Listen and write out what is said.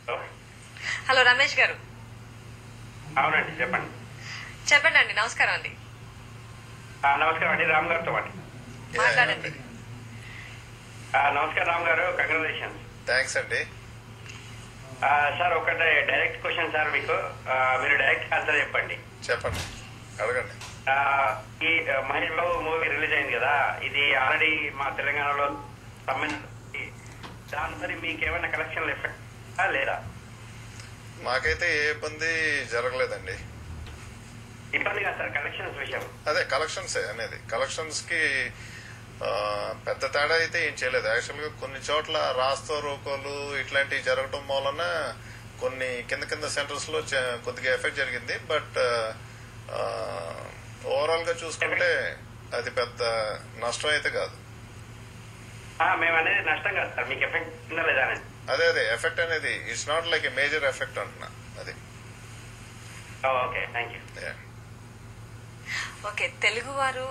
Hello Ramesh గారు. అవునండి, చెప్పండి. చెప్పండి అండి. నమస్కారం అండి. నమస్కారం అండి, రామ్ గారితో మాట్లాడండి. నమస్కారం రామ్ గారు, కంగ్రాచులేషన్స్. థ్యాంక్స్ అండి. సార్ ఒకటి డైరెక్ట్ క్వశ్చన్ సార్, మీకు మీరు డైరెక్ట్ ఆన్సర్ చెప్పండి. చెప్పండి, అడగండి. ఈ మహేష్ బాబు మూవీ రిలీజ్ అయింది కదా, ఇది ఆల్రెడీ మా తెలంగాణలో దాని మీకు ఏమైనా కలెక్షన్ ఎఫెక్ట్ లేదా? మాకైతే ఏ ఇబ్బంది జరగలేదండి. ఇబ్బంది కాదు సార్, కలెక్షన్స్ విషయం. అదే కలెక్షన్స్ అనేది, కలెక్షన్స్ కి పెద్ద తేడా అయితే ఏం చేయలేదు. యాక్చువల్ గా కొన్ని చోట్ల రాస్తో రోకోలు ఇట్లాంటివి జరగడం వలన కొన్ని కింద సెంటర్స్ లో కొద్దిగా ఎఫెక్ట్ జరిగింది. బట్ ఓవరాల్ గా చూసుకుంటే అది పెద్ద నష్టం అయితే కాదు. మేము అనేది నష్టం కాదు సార్, మీకు ఎఫెక్ట్ ఉందా లేదా అనేది. అదే ఎఫెక్ట్ అనేది it's not like a major effect అంటున్నా. అది okay, thank you. Okay, Telugu వారు